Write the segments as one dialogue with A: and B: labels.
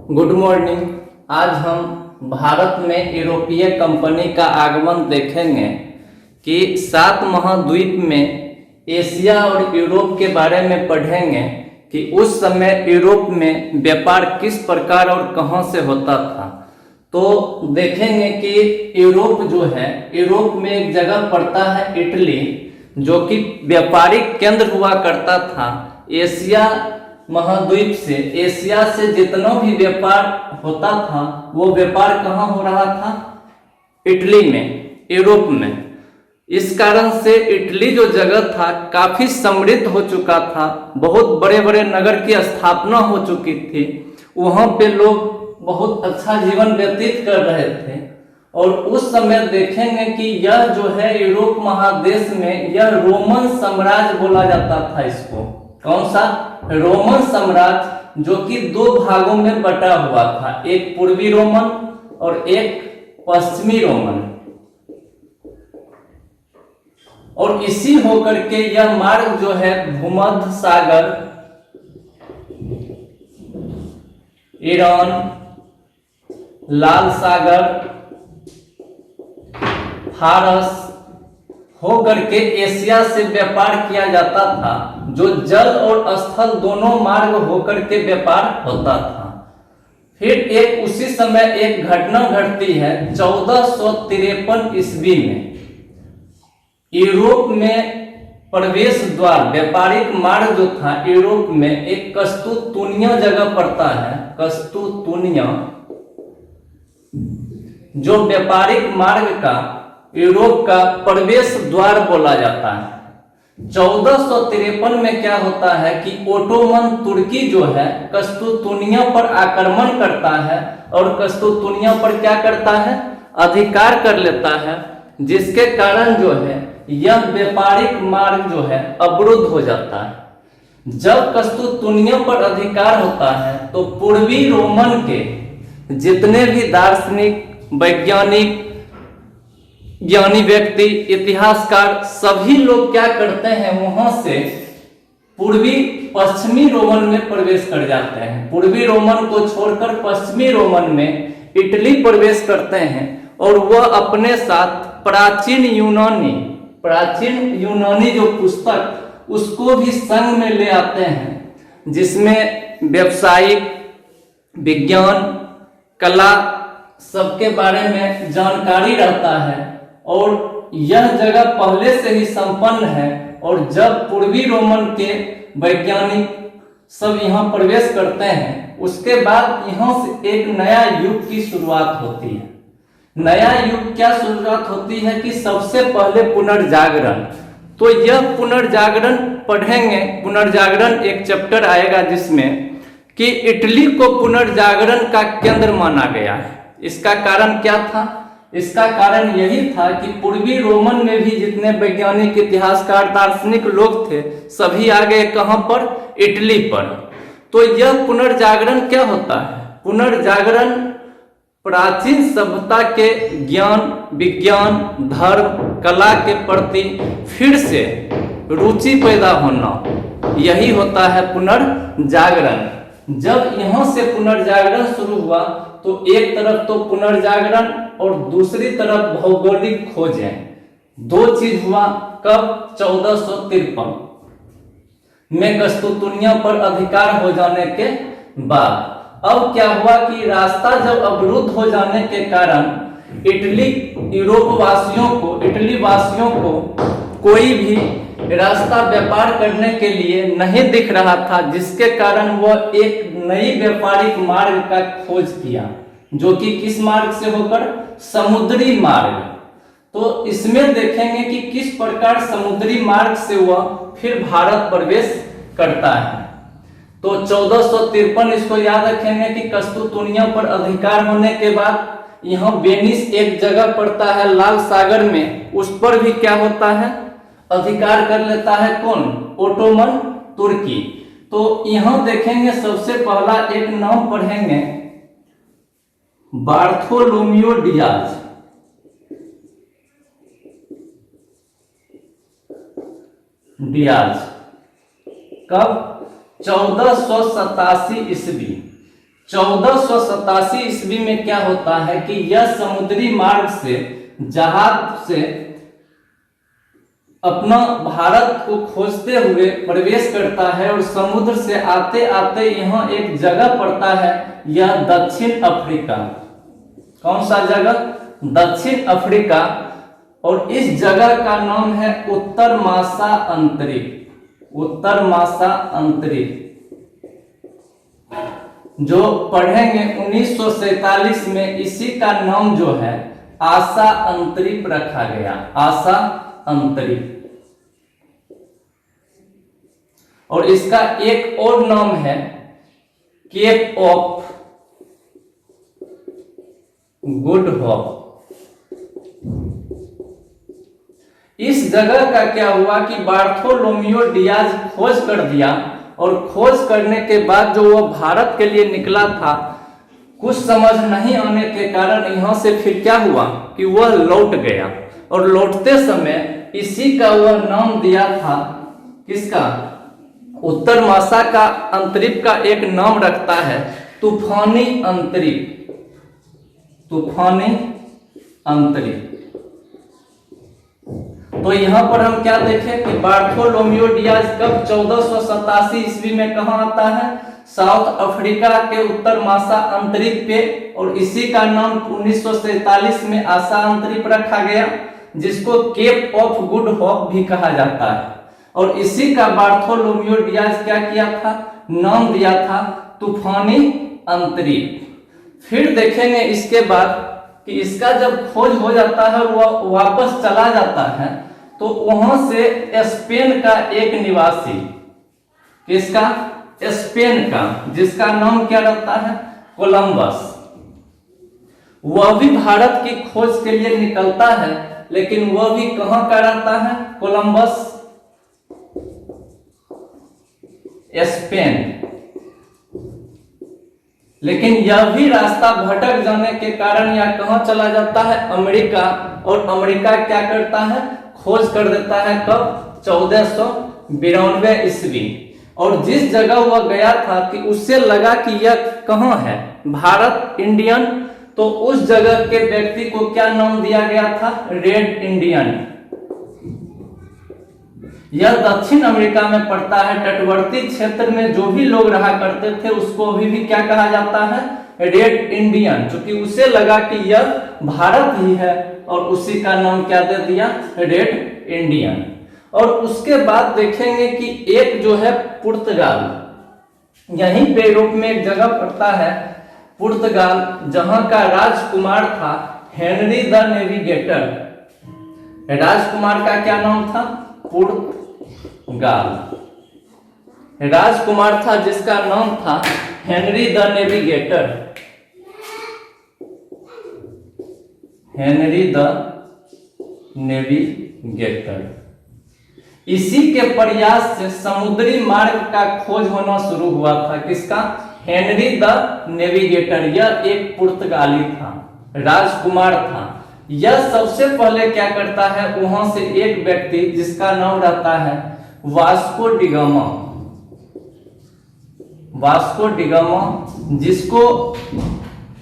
A: Good morning. आज हम भारत में यूरोपीय कंपनी का आगमन देखेंगे कि 7 महाद्वीप में एशिया और यूरोप के बारे में पढ़ेंगे कि उस समय यूरोप में व्यापार किस प्रकार और कहां से होता था। तो देखेंगे कि यूरोप जो है, यूरोप में एक जगह पड़ता है इटली, जो कि व्यापारिक केंद्र हुआ करता था। एशिया महाद्वीप से, एशिया से जितना भी व्यापार होता था वो व्यापार कहाँ हो रहा था? इटली में, यूरोप में। इस कारण से इटली जो जगह था काफी समृद्ध हो चुका था, बहुत बड़े बड़े नगर की स्थापना हो चुकी थी, वहां पे लोग बहुत अच्छा जीवन व्यतीत कर रहे थे। और उस समय देखेंगे कि यह जो है यूरोप महादेश में, यह रोमन साम्राज्य बोला जाता था इसको। कौन सा? रोमन साम्राज्य, जो कि 2 भागों में बटा हुआ था, एक पूर्वी रोमन और एक पश्चिमी रोमन। और इसी होकर के यह मार्ग जो है भूमध्य सागर, ईरान, लाल सागर, फारस होकर के एशिया से व्यापार किया जाता था, जो जल और स्थल दोनों मार्ग होकर के व्यापार होता था। फिर एक उसी समय एक घटना घटती है 1453 ईस्वी में। यूरोप में प्रवेश द्वार, व्यापारिक मार्ग जो था यूरोप में, एक कस्तूतुनिया जगह पड़ता है, कस्तूतुनिया, जो व्यापारिक मार्ग का, यूरोप का प्रवेश द्वार बोला जाता है। 1453 में क्या होता है कि ओटोमन तुर्की जो है कस्तूतुनिया पर आक्रमण करता है और कस्तूतुनिया पर क्या करता है? अधिकार कर लेता है, जिसके कारण जो है यह व्यापारिक मार्ग जो है अवरुद्ध हो जाता है। जब कस्तूतुनिया पर अधिकार होता है तो पूर्वी रोमन के जितने भी दार्शनिक, वैज्ञानिक, ज्ञानी व्यक्ति, इतिहासकार, सभी लोग क्या करते हैं, वहां से पूर्वी पश्चिमी रोमन में प्रवेश कर जाते हैं। पूर्वी रोमन को छोड़कर पश्चिमी रोमन में इटली प्रवेश करते हैं और वह अपने साथ प्राचीन यूनानी जो पुस्तक, उसको भी संग में ले आते हैं, जिसमें व्यवसायिक, विज्ञान, कला सबके बारे में जानकारी रहता है। और यह जगह पहले से ही संपन्न है। और जब पूर्वी रोमन के वैज्ञानिक सब यहाँ प्रवेश करते हैं, उसके बाद यहाँ से एक नया युग की शुरुआत होती है। नया युग क्या शुरुआत होती है कि सबसे पहले पुनर्जागरण। तो यह पुनर्जागरण पढ़ेंगे। पुनर्जागरण एक चैप्टर आएगा जिसमें कि इटली को पुनर्जागरण का केंद्र माना गया है। इसका कारण क्या था? इसका कारण यही था कि पूर्वी रोमन में भी जितने वैज्ञानिक, इतिहासकार, दार्शनिक लोग थे, सभी आ गए कहां पर? इटली पर। तो यह पुनर्जागरण क्या होता है? पुनर्जागरण प्राचीन सभ्यता के ज्ञान, विज्ञान, धर्म, कला के प्रति फिर से रुचि पैदा होना, यही होता है पुनर्जागरण। जब यहां से पुनर्जागरण शुरू हुआ तो एक तरफ तो पुनर्जागरण और दूसरी तरफ भौगोलिक खोजें, 2 चीज हुआ। कब? 1453 में कस्तूतुनिया पर अधिकार हो जाने के बाद। अब क्या हुआ कि रास्ता जब अवरुद्ध हो जाने के कारण इटली वासियों को कोई भी रास्ता व्यापार करने के लिए नहीं दिख रहा था, जिसके कारण वह एक नई व्यापारिक मार्ग का खोज किया, जो कि किस मार्ग से होकर? समुद्री मार्ग। तो इसमें देखेंगे कि किस प्रकार समुद्री मार्ग से वह फिर भारत प्रवेश करता है। तो 1453 इसको याद रखेंगे कि कस्तूतुनिया पर अधिकार होने के बाद यहाँ वेनिस एक जगह पड़ता है लाल सागर में, उस पर भी क्या होता है? अधिकार कर लेता है कौन? ओटोमन तुर्की। तो यहां देखेंगे सबसे पहला एक नाम पढ़ेंगे, बार्थोलोमियो डियाज। कब? 1487 ईस्वी। 1487 ईस्वी में क्या होता है कि यह समुद्री मार्ग से जहाज से अपना भारत को खोजते हुए प्रवेश करता है और समुद्र से आते आते यहाँ एक जगह पड़ता है, यह दक्षिण अफ्रीका। कौन सा जगह? दक्षिण अफ्रीका। और इस जगह का नाम है उत्तर मासा अंतरिक्ष। उत्तर मासा अंतरिक्ष जो पढ़ेंगे 1947 में, इसी का नाम जो है आशा अंतरिक्ष रखा गया। आशा अंतरिक्ष। और इसका एक और नाम है केप ऑफ गुड होप। इस जगह का क्या हुआ कि बार्थोलोमियो डियाज खोज कर दिया, और खोज करने के बाद जो वह भारत के लिए निकला था, कुछ समझ नहीं आने के कारण यहां से फिर क्या हुआ कि वह लौट गया। और लौटते समय इसी का वह नाम दिया था, किसका? उत्तर मासा का अंतरिक्ष का एक नाम रखता है तूफानी अंतरिक्ष। तूफानी अंतरिक्ष। तो यहां पर हम क्या देखें कि बार्थोलोमियो डियाज कब 1487 ईस्वी में कहां आता है? साउथ अफ्रीका के उत्तर मासा अंतरिक्ष पे। और इसी का नाम 1947 में आशा अंतरिक्ष रखा गया, जिसको केप ऑफ गुड होप भी कहा जाता है। और इसी का बार्थोलोमियो डियाज क्या किया था? नाम दिया था तूफानी अंतरिक्ष। फिर देखेंगे इसके बाद कि इसका जब खोज हो जाता है, वह वापस चला जाता है, तो वहां से स्पेन का एक निवासी, किसका? स्पेन का, जिसका नाम क्या रहता है? कोलंबस। वह भी भारत की खोज के लिए निकलता है, लेकिन वह भी कहां का रहता है? Columbus Spain. लेकिन यह भी रास्ता भटक जाने के कारण यह कहां चला जाता है? अमेरिका। और अमेरिका क्या करता है? खोज कर देता है कब? 1492 ईस्वी। और जिस जगह वह गया था कि उससे लगा कि यह कहां है? भारत, इंडियन। तो उस जगह के व्यक्ति को क्या नाम दिया गया था? Red Indian. यह दक्षिण अमेरिका में पड़ता है। तटवर्ती क्षेत्र में जो भी लोग रहा करते थे उसको अभी भी क्या कहा जाता है? Red Indian. क्योंकि उसे लगा कि यह भारत ही है, और उसी का नाम क्या दे दिया? Red Indian. और उसके बाद देखेंगे कि एक जो है पुर्तगाल, यहीं पे यूरोप में एक जगह पड़ता है पुर्तगाल, जहां का राजकुमार था हेनरी द नेविगेटर। राजकुमार का क्या नाम था? पुर्तगाल। राजकुमार था जिसका नाम था Henry the navigator. Henry the navigator. इसी के प्रयास से समुद्री मार्ग का खोज होना शुरू हुआ था। किसका? Henry the navigator. यह एक पुर्तगाली था, राजकुमार था। यह सबसे पहले क्या करता है? वहां से एक व्यक्ति जिसका नाम रहता है वास्को डिगामा। वास्को डिगामा, जिसको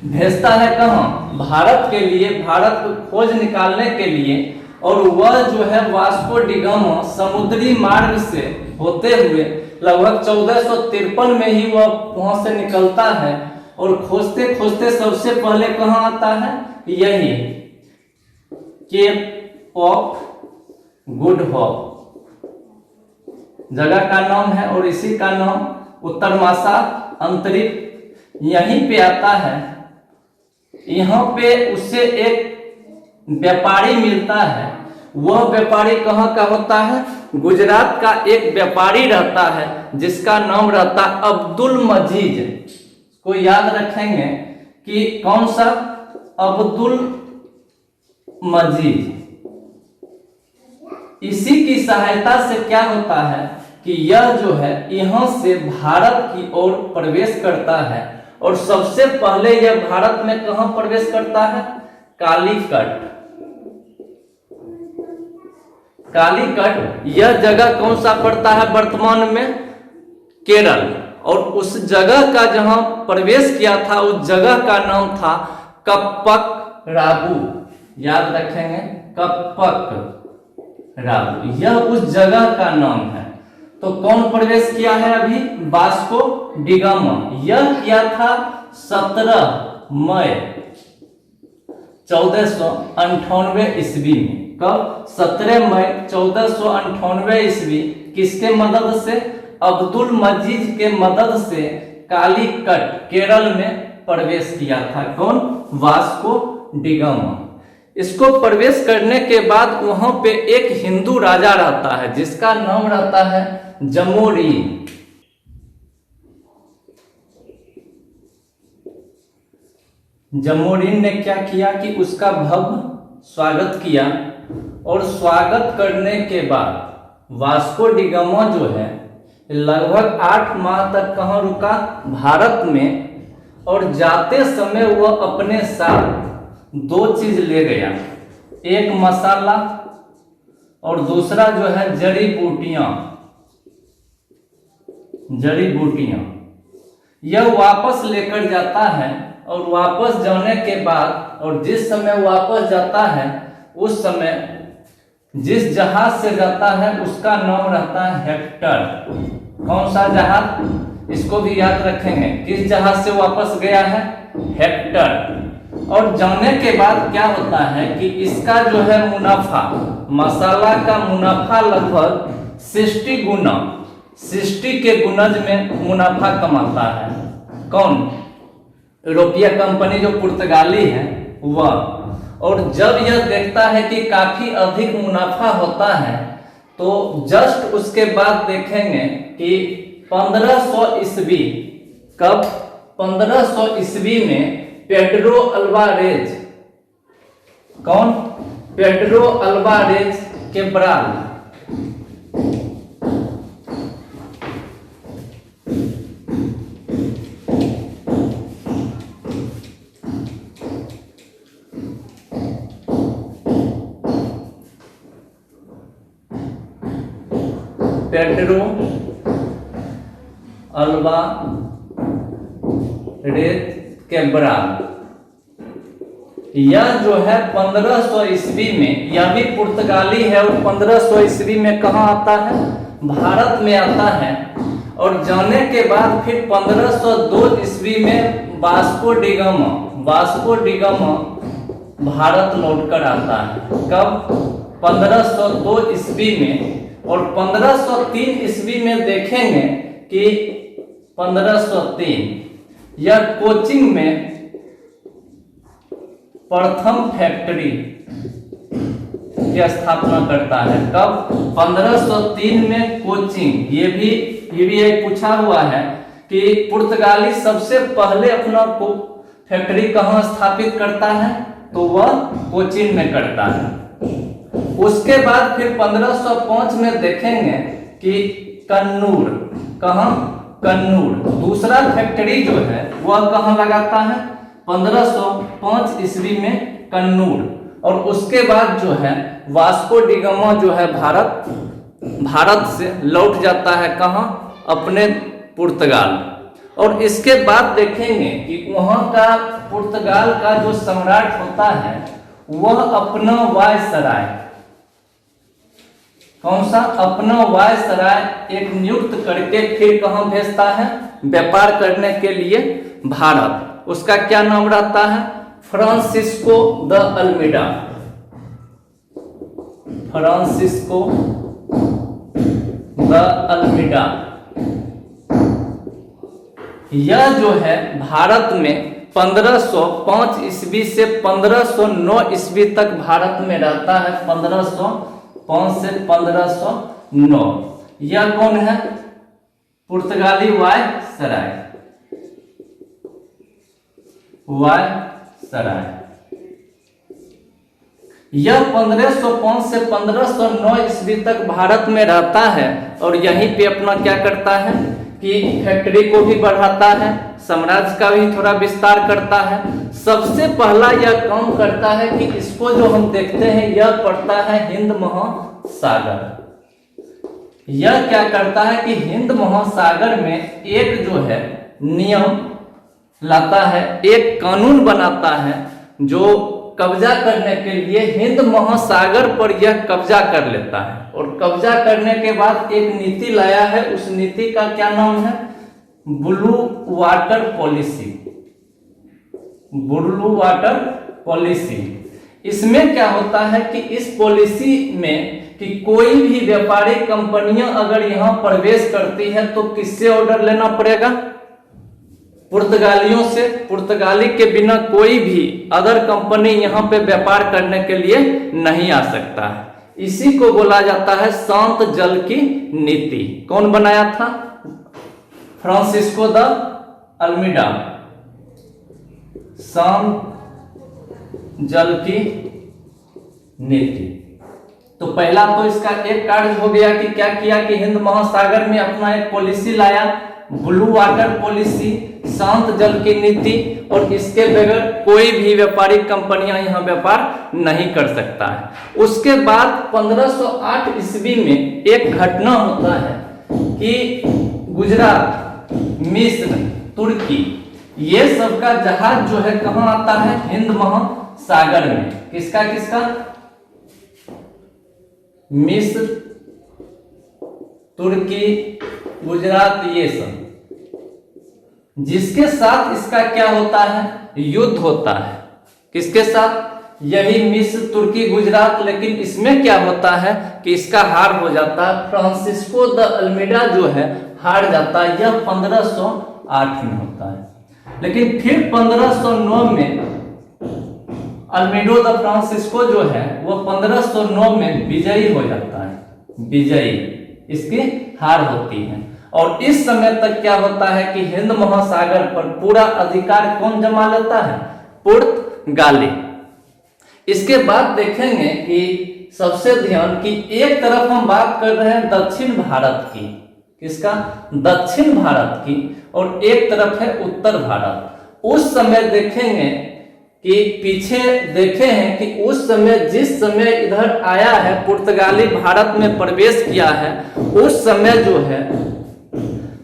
A: भेजता है कहां? भारत के लिए, भारत को खोज निकालने के लिए। और वह जो है वास्को डिगामा समुद्री मार्ग से होते हुए लगभग 1453 में ही वह वहां से निकलता है, और खोजते खोजते सबसे पहले कहां आता है? यही केप ऑफ गुड होप जगह का नाम है। और इसी का नाम उत्तर मासा अंतरिक्ष यहीं पे आता है। यहाँ पे उससे एक व्यापारी मिलता है। वह व्यापारी कहाँ का होता है? गुजरात का एक व्यापारी रहता है, जिसका नाम रहता अब्दुल मजीद। को याद रखेंगे कि कौन सा? अब्दुल मजीद। इसी की सहायता से क्या होता है कि यह जो है यहां से भारत की ओर प्रवेश करता है। और सबसे पहले यह भारत में कहां प्रवेश करता है? कालीकट। कालीकट यह जगह कौन सा पड़ता है वर्तमान में? केरल। और उस जगह का जहां प्रवेश किया था उस जगह का नाम था कप्पक राबू। याद रखेंगे, कप्पक राबू, यह उस जगह का नाम है। तो कौन प्रवेश किया है अभी? Vasco D gamma. यह किया था 17 मई 1498 ईस्वी में। कब? 17 मई 1498 ईस्वी। किसके मदद से? अब्दुल मजीद के मदद से कालीकट केरल में प्रवेश किया था। कौन? Vasco D gamma. इसको प्रवेश करने के बाद वहां पे एक हिंदू राजा रहता है जिसका नाम रहता है जमोरीन। जमोरीन ने क्या किया कि उसका भव्य स्वागत किया, और स्वागत करने के बाद वास्को डी गामा जो है लगभग 8 माह तक कहाँ रुका? भारत में। और जाते समय वह अपने साथ 2 चीज ले गया, एक मसाला और दूसरा जो है जड़ी बूटियां। जड़ी बूटियां यह वापस लेकर जाता है, और वापस जाने के बाद और जिस समय वापस जाता है उस समय जिस जहाज से जाता है उसका नाम रहता है हेक्टर। कौन सा जहाज? इसको भी याद रखेंगे, किस जहाज से वापस गया है? हेक्टर। और जाने के बाद क्या होता है कि इसका जो है मुनाफा, मसाला का मुनाफा लगभग 60 गुना, 60 के गुनज में मुनाफा कमाता है। कौन? यूरोपीय कंपनी जो पुर्तगाली है वह। और जब यह देखता है कि काफी अधिक मुनाफा होता है तो जस्ट उसके बाद देखेंगे कि 1500 ईस्वी, कब? 1500 ईस्वी में पेड्रो अल्वारेज, कौन? पेड्रो अल्वारेज केब्राल, पेड्रो अल्वारेज केब्राल, यह जो है 1500 ईस्वी में, यह भी पुर्तगाली है और 1500 ईस्वी में कहाँ आता है? भारत में आता है। और जाने के बाद फिर 1502 ईस्वी में Vasco D gamma, Vasco D gamma Bharat लौटकर आता है। कब? 1502 ईस्वी में। और 1503 ईस्वी में देखेंगे कि 1503 यह कोचिंग में प्रथम फैक्ट्री की स्थापना करता है। कब? 1503 में कोचिंग। ये भी एक पूछा हुआ है कि पुर्तगाली सबसे पहले अपना फैक्ट्री कहाँ स्थापित करता है? तो वह कोचिन में करता है। उसके बाद फिर 1505 में देखेंगे कि कन्नूर, कहाँ? कन्नूर दूसरा फैक्ट्री जो है वह कहाँ लगाता है? 1505 ईस्वी में कन्नूर। और उसके बाद जो है वास्को डी गामा जो है भारत से लौट जाता है कहाँ? अपने पुर्तगाल। और इसके बाद देखेंगे कि वहाँ का पुर्तगाल का जो सम्राट होता है वह अपना वायसराय, कौन सा? अपना वायसराय एक नियुक्त करके फिर कहाँ भेजता है? व्यापार करने के लिए भारत। उसका क्या नाम रहता है? Francisco de Almeida, Francisco de Almeida. यह जो है भारत में 1505 ईस्वी से 1509 ईस्वी तक भारत में रहता है। 1505 से 1509। यह कौन है? पुर्तगाली वायसराय, वायसराय। यह 1505 से 1509 ईस्वी तक भारत में रहता है और यहीं पे अपना क्या करता है कि फैक्ट्री को भी बढ़ाता है, साम्राज्य का भी थोड़ा विस्तार करता है। सबसे पहला यह काम करता है कि इसको जो हम देखते हैं यह पड़ता है हिंद महासागर। यह क्या करता है कि हिंद महासागर में एक जो है नियम लाता है, एक कानून बनाता है जो कब्जा करने के लिए हिंद महासागर पर यह कब्जा कर लेता है। और कब्जा करने के बाद एक नीति लाया है, उस नीति का क्या नाम है? Blue water policy. Blue water policy. इसमें क्या होता है कि इस पॉलिसी में कि कोई भी व्यापारिक कंपनियां अगर यहां प्रवेश करती है तो किससे ऑर्डर लेना पड़ेगा? पुर्तगालियों से। पुर्तगाली के बिना कोई भी अदर कंपनी यहां पे व्यापार करने के लिए नहीं आ सकता है। इसी को बोला जाता है शांत जल की नीति। कौन बनाया था? Francisco de Almeida. शांत जल की नीति। तो पहला तो इसका एक कार्य हो गया कि क्या किया कि हिंद महासागर में अपना एक पॉलिसी लाया, ब्लू वाटर पॉलिसी, शांत जल की नीति, और इसके बगैर कोई भी व्यापारिक कंपनियां यहां व्यापार नहीं कर सकता है। उसके बाद 1508 ईस्वी में एक घटना होता है कि गुजरात, मिस्र, तुर्की, ये सबका जहाज जो है कहां आता है? हिंद महासागर में। किसका किसका? मिस्र, तुर्की, गुजरात, ये सब, जिसके साथ इसका क्या होता है? युद्ध होता है। किसके साथ? यही मिस्र, तुर्की, गुजरात। लेकिन इसमें क्या होता है कि इसका हार हो जाता है। फ्रांसिस्को द अल्मीडा जो है हार जाता है। यह 1508 में होता है। लेकिन फिर 1509 में अल्मीडो द फ्रांसिस्को जो है वो 1509 में विजयी हो जाता है। विजयी, इसकी हार होती है। और इस समय तक क्या होता है कि हिंद महासागर पर पूरा अधिकार कौन जमा लेता है? पुर्तगाली। इसके बाद देखेंगे कि सबसे ध्यान कि एक तरफ हम बात कर रहे हैं दक्षिण भारत की। किसका? दक्षिण भारत की। और एक तरफ है उत्तर भारत। उस समय देखेंगे कि पीछे देखे हैं कि उस समय जिस समय इधर आया है पुर्तगाली भारत में प्रवेश किया है, उस समय जो है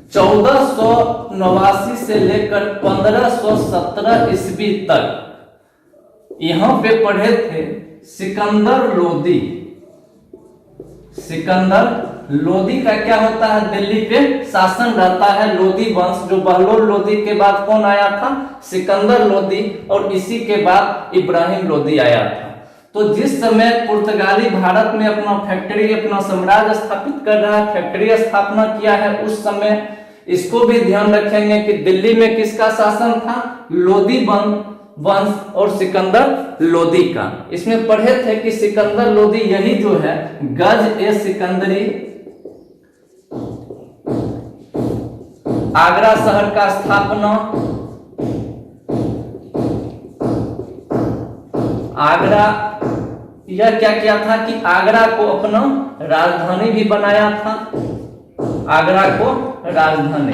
A: 1489 से लेकर 1517 ईस्वी तक यहां पे पढ़े थे सिकंदर लोदी। सिकंदर लोदी का क्या होता है? दिल्ली पे शासन रहता है। लोदी वंश, जो बहलोल लोदी के बाद कौन आया था? सिकंदर लोदी। और इसी के बाद इब्राहिम लोदी आया था। तो जिस समय पुर्तगाली भारत में अपना फैक्ट्री, अपना साम्राज्य स्थापित कर रहा है, फैक्ट्री स्थापना किया है, उस समय इसको भी ध्यान रखेंगे कि दिल्ली में किसका शासन था? लोदी वंश और सिकंदर लोदी का। इसमें पढ़े थे कि सिकंदर लोदी यही जो है गज ए सिकंदरी, आगरा शहर का स्थापना, आगरा, यह क्या किया था कि आगरा को अपना राजधानी भी बनाया था। आगरा को राजधानी।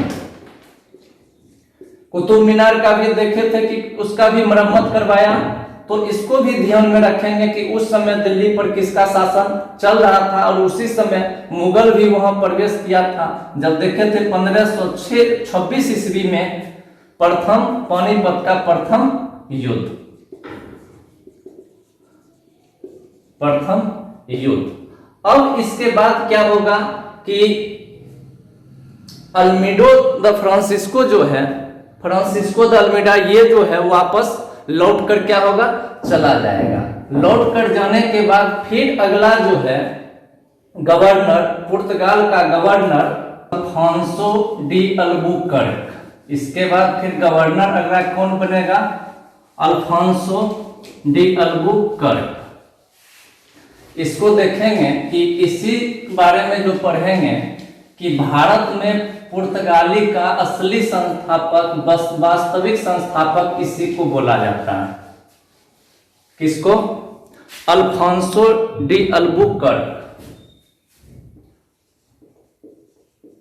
A: कुतुब मीनार का भी देखे थे कि उसका भी मरम्मत करवाया। तो इसको भी ध्यान में रखेंगे कि उस समय दिल्ली पर किसका शासन चल रहा था। और उसी समय मुगल भी वहां प्रवेश किया था। जब देखे थे 1526 ईस्वी में प्रथम पानीपत का प्रथम युद्ध। प्रथम युद्ध। अब इसके बाद क्या होगा कि अल्मीडो द फ्रांसिस्को जो है, फ्रांसिस्को द अल्मीडा, ये जो है वापस लौट कर क्या होगा? चला जाएगा। लौट कर जाने के बाद फिर अगला जो है गवर्नर, पुर्तगाल का गवर्नर अल्फांसो डी अल्बुकर्क। इसके बाद फिर गवर्नर अगला कौन बनेगा? Alfonso de Albuquerque. इसको देखेंगे कि इसी बारे में जो पढ़ेंगे कि भारत में पुर्तगाली का असली संस्थापक, वास्तविक संस्थापक इसी को बोला जाता है। किसको? Alfonso de Albuquerque.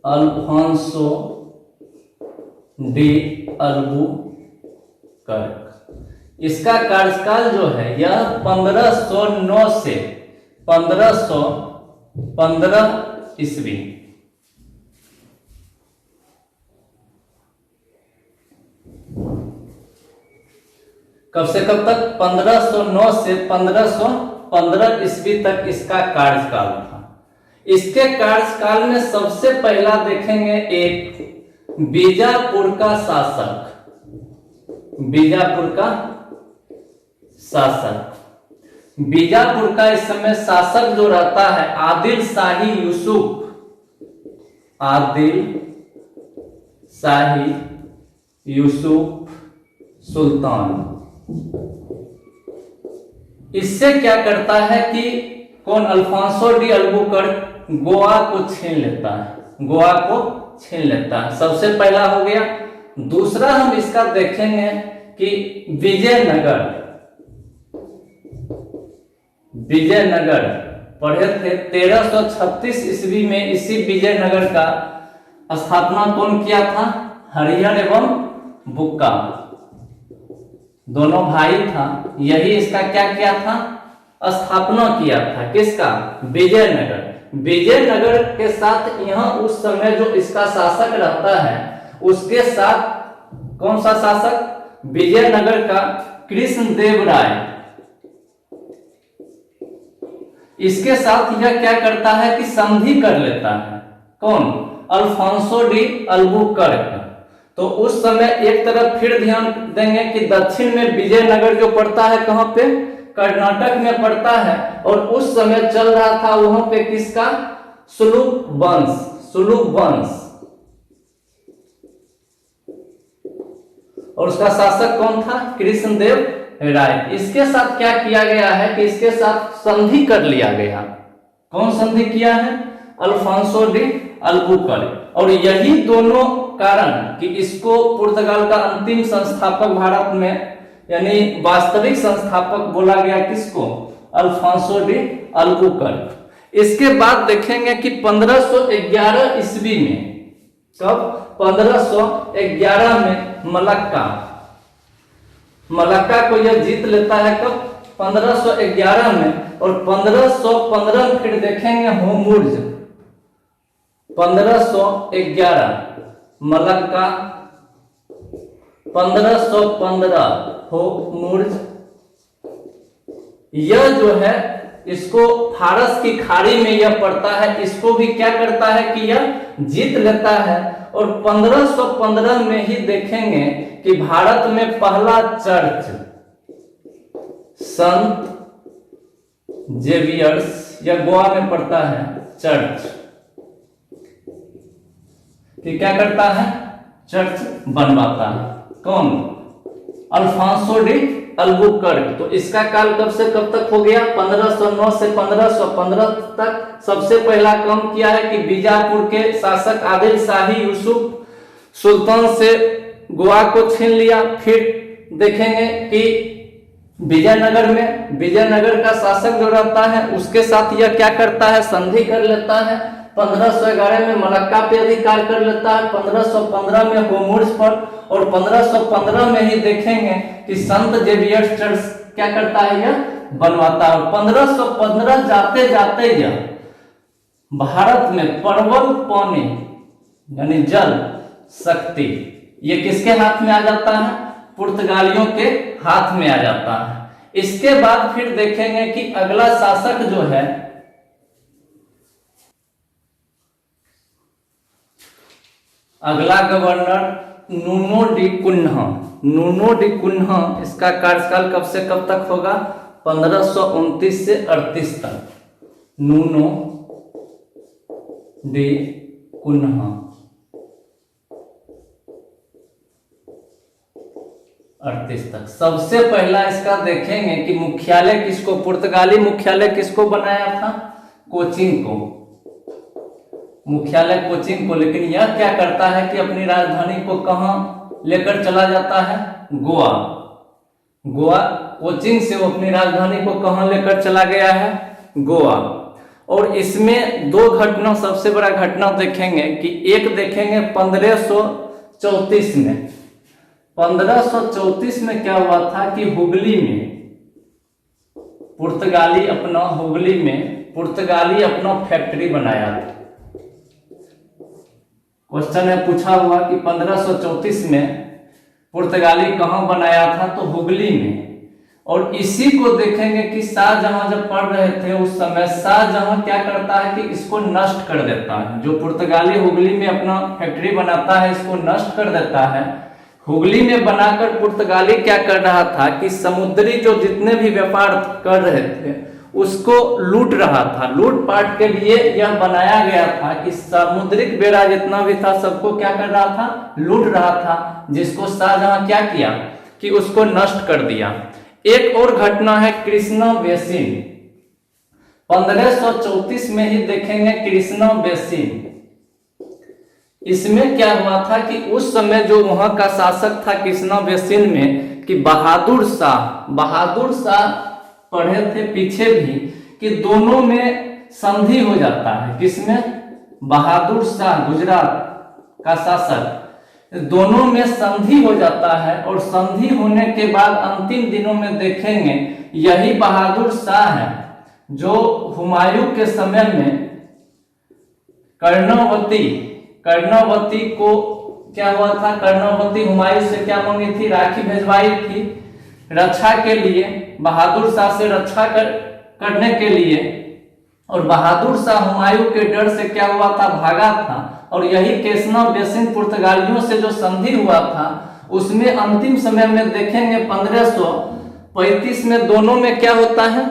A: Alfonso de Albuquerque. इसका कार्यकाल जो है यह 1509 से 1515 ईस्वी कब से कब तक? 1509 से 1515 ईस्वी तक इसका कार्यकाल था। इसके कार्यकाल में सबसे पहला देखेंगे एक बीजापुर का शासक, बीजापुर का शासक। बीजापुर का इस समय शासक जो रहता है आदिल शाही यूसुफ, आदिल शाही यूसुफ सुल्तान। इससे क्या करता है कि कौन? अल्फांसो डी अल्बुकर्क गोवा को छीन लेता है, गोवा को छीन लेता है। सबसे पहला हो गया। दूसरा हम इसका देखेंगे कि विजयनगर, विजयनगर पढ़े थे 1336 ईस्वी में इसी विजयनगर का स्थापना कौन किया था? हरिहर एवं बुक्का दोनों भाई था, यही इसका क्या किया था? स्थापना किया था। किसका? विजयनगर। विजयनगर के साथ यहां उस समय जो इसका शासक रहता है उसके साथ कौन सा शासक? विजयनगर का कृष्णदेव राय। इसके साथ यह क्या करता है कि संधि कर लेता है। कौन? Alfonso de Albuquerque. तो उस समय एक तरफ फिर ध्यान देंगे कि दक्षिण में विजयनगर जो पड़ता है कहां पे? कर्नाटक में पड़ता है। और उस समय चल रहा था वहां पे किसका? सुलुक वंश, सुलुक वंश। और उसका शासक कौन था? कृष्णदेव राय। इसके साथ क्या किया गया है कि इसके साथ संधि कर लिया गया। कौन संधि किया है? Alfonso de Albuquerque. और यही दोनों कारण कि इसको पुर्तगाल का अंतिम संस्थापक भारत में यानी वास्तविक संस्थापक बोला गया। किसको? Alfonso de Albuquerque. इसके बाद देखेंगे कि 1511 ईस्वी में, कब? 1511 में मलक्का, मलक्का को यह जीत लेता है। कब? 1511 में। और 1515 में फिर देखेंगे होमुर्ज, 1511 मलक्का, 1515 होमुर्ज। यह जो है इसको फारस की खाड़ी में यह पड़ता है, इसको भी क्या करता है कि यह जीत लेता है। और 1515 में ही देखेंगे कि भारत में पहला चर्च संत जेवियर्स, यह गोवा में पड़ता है चर्च, कि क्या करता है? चर्च बनवाता है। कौन? Alfonso de Albuquerque. तो इसका काल कब से कब तक हो गया? 1509 से 1515 तक। सबसे पहला काम किया है कि बीजापुर के शासक आदिल शाही यूसुफ सुल्तान से गोवा को छीन लिया। फिर देखेंगे कि विजयनगर में विजयनगर का शासक जो रहता है उसके साथ यह क्या करता है? संधि कर लेता है। 1511 में मलक्का पे अधिकार कर लेता है, 1515 में होमुर्ज पर। और 1515 में ही देखेंगे कि संत जेवियर चर्च क्या करता है? यह बनवाता है। 1515 जाते जाते यह भारत में प्रबल पानी यानी जल शक्ति ये किसके हाथ में आ जाता है? पुर्तगालियों के हाथ में आ जाता है। इसके बाद फिर देखेंगे कि अगला शासक जो है अगला governor Nuno de Cunha, Nuno de Cunha. इसका कार्यकाल कब से कब तक होगा? 1529 से 38 तक। नूनो डी कुन्हा 38 तक। सबसे पहला इसका देखेंगे कि मुख्यालय किसको, पुर्तगाली मुख्यालय किसको बनाया था? कोचिन को, मुख्यालय कोचिन को। लेकिन यह क्या करता है कि अपनी राजधानी को कहां लेकर चला जाता है? गोवा। गोवा कोचिन से वो अपनी राजधानी को कहां लेकर चला गया है? गोवा। और इसमें दो घटना, सबसे बड़ा घटना देखेंगे कि एक देखेंगे 1534 में। 1534 में क्या हुआ था कि हुगली में पुर्तगाली अपना, हुगली में पुर्तगाली अपना फैक्ट्री बनाया था। क्वेश्चन है पूछा हुआ कि 1534 में पुर्तगाली कहाँ बनाया था, तो हुगली में। और इसी को देखेंगे कि शाहजहां जब पढ़ रहे थे उस समय शाहजहां क्या करता है कि इसको नष्ट कर देता है। जो पुर्तगाली हुगली में अपना फैक्ट्री बनाता है इसको नष्ट कर देता है। हुगली में बनाकर पुर्तगाली क्या कर रहा था कि समुद्री जो जितने भी व्यापार कर रहे थे उसको लूट रहा था। लूटपाट के लिए यह बनाया गया था कि सामुद्रिक बेड़ा जितना भी था सबको क्या कर रहा था, लूट रहा था, जिसको शाहजहां क्या किया कि उसको नष्ट कर दिया। एक और घटना है कृष्णा बेसिन, 1534 में ही देखेंगे कृष्णा बेसिन। इसमें क्या हुआ था कि उस समय जो वहां का शासक था कृष्णा बेसिन में कि बहादुर शाह पढ़े थे पीछे भी कि दोनों में संधि हो जाता है। किसमें? बहादुर शाह गुजरात का शासक, दोनों में संधि हो जाता है। और संधि होने के बाद अंतिम दिनों में देखेंगे यही बहादुर शाह है जो हुमायूं के समय में कर्णावती को क्या हुआ था, कर्णावती हुमायूं से क्या मांगी थी, राखी भेजवाई थी रक्षा के लिए, बहादुर शाह से रक्षा करने के लिए। और बहादुर शाह हुमायूं के डर से क्या हुआ था, भागा था। और यही कृष्णा बेसिन पुर्तगालियों से जो संधि हुआ था उसमें अंतिम समय में देखेंगे 1535 में दोनों में क्या होता है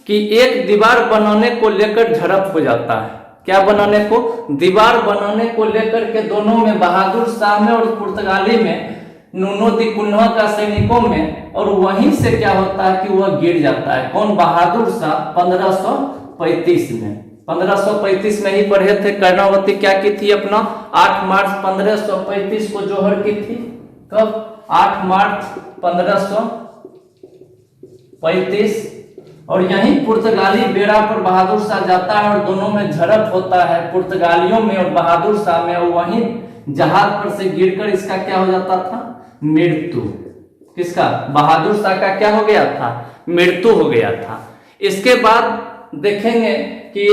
A: कि एक दीवार बनाने को लेकर झड़प हो जाता है। क्या बनाने को? दीवार बनाने को लेकर के दोनों में, बहादुर शाह में और पुर्तगाली में, नूनो दी कुन्हा का सैनिकों में। और वहीं से क्या होता है कि वह गिर जाता है। कौन? बहादुर शाह 1535 में। 1535 में ही पढ़े थे कर्णावती क्या की थी, अपना 8 मार्च 1535 को जोहर की थी। कब? 8 मार्च 1535। और यही पुर्तगाली बेड़ा पर बहादुर शाह जाता है और दोनों में झड़प होता है पुर्तगालियों में और बहादुर शाह में। और वहीं जहाज पर से गिरकर इसका क्या हो जाता था, मृत्यु। किसका? बहादुर शाह का क्या हो गया था, मृत्यु हो गया था। इसके बाद देखेंगे कि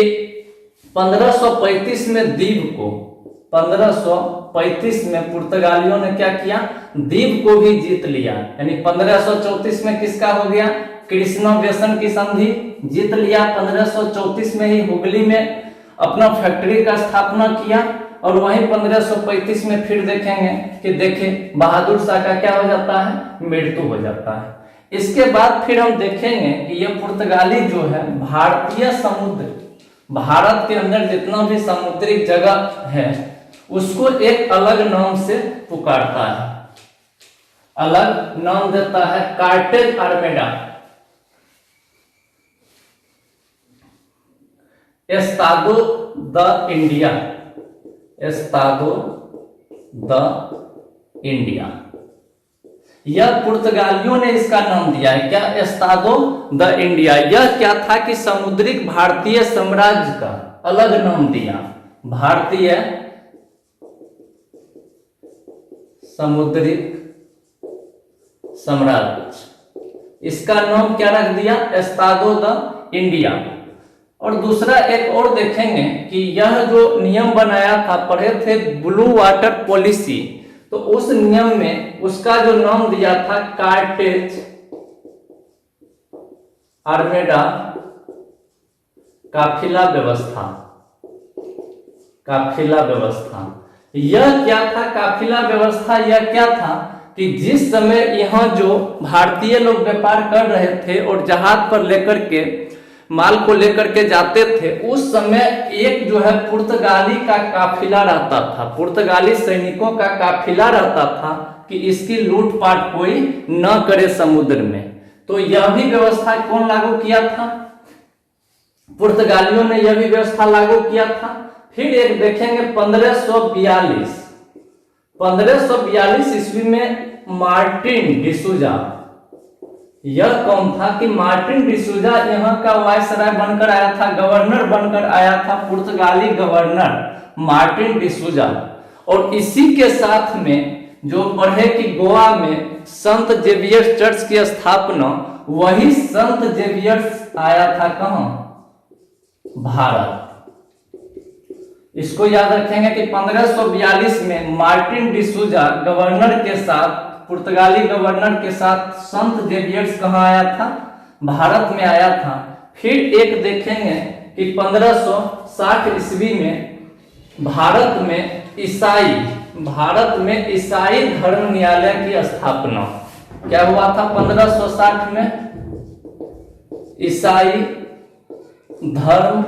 A: 1535 में द्वीप को, 1535 में पुर्तगालियों ने क्या किया, द्वीप को भी जीत लिया। यानी 1534 में किसका हो गया, कृष्णा बेसिन की संधि जीत लिया। 1534 में ही हुगली में अपना फैक्ट्री का स्थापना किया। और वहीं 1535 में फिर देखेंगे कि देखिए बहादुर शाह का क्या हो जाता है, मृत्यु हो जाता है। इसके बाद फिर हम देखेंगे कि यह पुर्तगाली जो है भारतीय समुद्र, भारत के अंदर जितना भी समुद्री जगह है उसको एक अलग नाम से पुकारता है, अलग नाम देता है, कार्टेज आर्मेडा, Estado da India, Estado da India. यह पुर्तगालियों ने इसका नाम दिया है। क्या? Estado da India. यह क्या था कि समुद्रिक भारतीय साम्राज्य का अलग नाम दिया, भारतीय समुद्रिक साम्राज्य। इसका नाम क्या रख दिया, एस्तादो द इंडिया। और दूसरा एक और देखेंगे कि यह जो नियम बनाया था, पढ़े थे ब्लू वाटर पॉलिसी, तो उस नियम में उसका जो नाम दिया था कार्टेज आर्मेडा काफिला व्यवस्था, काफिला व्यवस्था। यह क्या था काफिला व्यवस्था? यह क्या था कि जिस समय यहाँ जो भारतीय लोग व्यापार कर रहे थे और जहाज पर लेकर के माल को लेकर के जाते थे, उस समय एक जो है पुर्तगाली का काफिला रहता था, पुर्तगाली सैनिकों का काफिला रहता था कि इसकी लूटपाट कोई न करे समुद्र में। तो यह भी व्यवस्था कौन लागू किया था? पुर्तगालियों ने यह भी व्यवस्था लागू किया था। फिर एक देखेंगे 1542 ईस्वी में मार्टिन डिसूजा। यह कौन था कि मार्टिन डिसूजा यहाँ का वायसराय बनकर आया था, गवर्नर बनकर आया था, पुर्तगाली गवर्नर मार्टिन डिसूजा। और इसी के साथ में जो पढ़े कि गोवा में संत जेवियर चर्च की स्थापना, वही संत जेवियर आया था कहां, भारत। इसको याद रखेंगे कि 1542 में मार्टिन डिसूजा गवर्नर के साथ पुर्तगाली गवर्नर के साथ संत जेवियर्स कहाँ आया था? भारत में आया था। फिर एक देखेंगे कि 1560 ईस्वी में भारत में ईसाई धर्म न्यायालय की स्थापना क्या हुआ था? 1560 में ईसाई धर्म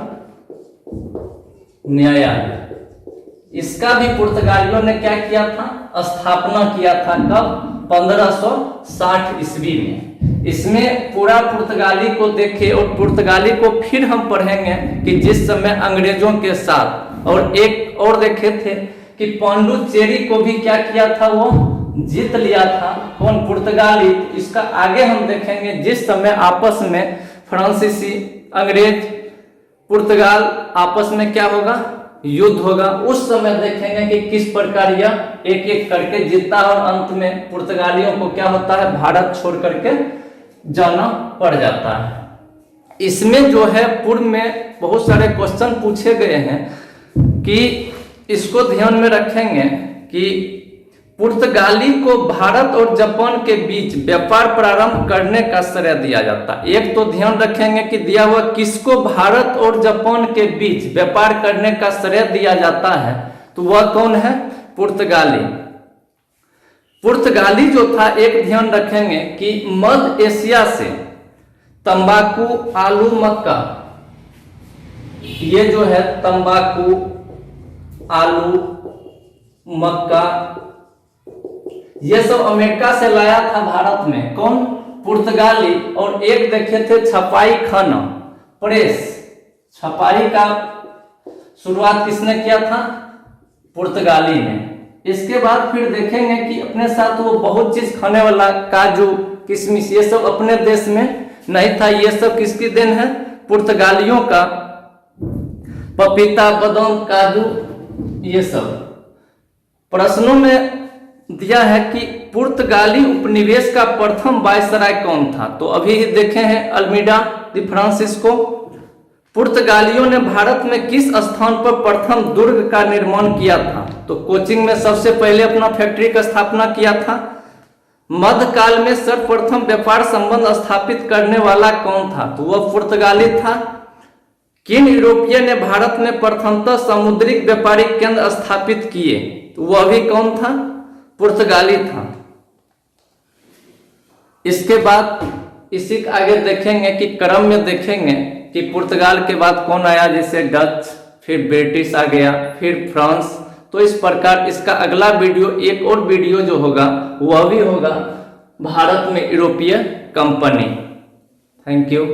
A: न्यायालय, इसका भी पुर्तगालियों ने क्या किया था? स्थापना किया था। कब? 1560 ईस्वी में। इसमें पूरा पुर्तगाली को देखे और पुर्तगाली को फिर हम पढ़ेंगे कि जिस समय अंग्रेजों के साथ, और एक और देखे थे कि पांडुचेरी को भी क्या किया था? वो जीत लिया था। कौन? पुर्तगाली। इसका आगे हम देखेंगे जिस समय आपस में फ्रांसीसी, अंग्रेज, पुर्तगाल आपस में क्या होगा? युद्ध होगा। उस समय देखेंगे कि किस प्रकार यह एक एक करके जीतता है और अंत में पुर्तगालियों को क्या होता है? भारत छोड़ करके जाना पड़ जाता है। इसमें जो है पूर्व में बहुत सारे क्वेश्चन पूछे गए हैं कि इसको ध्यान में रखेंगे कि पुर्तगाली को भारत और जापान के बीच व्यापार प्रारंभ करने का श्रेय दिया जाता है। एक तो ध्यान रखेंगे कि दिया हुआ किसको भारत और जापान के बीच व्यापार करने का श्रेय दिया जाता है, तो वह कौन है? पुर्तगाली। पुर्तगाली जो था, एक ध्यान रखेंगे कि मध्य एशिया से तंबाकू, आलू, मक्का, ये जो है तंबाकू, आलू, मक्का, ये सब अमेरिका से लाया था भारत में। कौन? पुर्तगाली। और एक देखे थे छपाई खाना, प्रेस, छपाई का शुरुआत किसने किया था? पुर्तगाली ने। इसके बाद फिर देखेंगे कि अपने साथ वो बहुत चीज खाने वाला, काजू, किशमिश, ये सब अपने देश में नहीं था। ये सब किसकी देन है? पुर्तगालियों का। पपीता, बादाम, काजू, ये सब। प्रश्नों में दिया है कि पुर्तगाली उपनिवेश का प्रथम वायसराय कौन था? तो अभी ही देखे हैं अल्मीडा दी फ्रांसिस्को। पुर्तगालियों ने भारत में किस स्थान पर प्रथम दुर्ग का निर्माण किया था? तो कोचिंग में सबसे पहले अपना फैक्ट्री का स्थापना किया था। मध्यकाल में सर्वप्रथम व्यापार संबंध स्थापित करने वाला कौन था? तो वह पुर्तगाली था। किन यूरोपीय ने भारत में प्रथमतः समुद्री व्यापारिक केंद्र स्थापित किए? तो वह भी कौन था? पुर्तगाली था। इसके बाद इसी के आगे देखेंगे कि क्रम में देखेंगे कि पुर्तगाल के बाद कौन आया, जैसे डच, फिर ब्रिटिश आ गया, फिर फ्रांस। तो इस प्रकार इसका अगला वीडियो, एक और वीडियो जो होगा वह भी होगा भारत में यूरोपीय कंपनी। Thank you.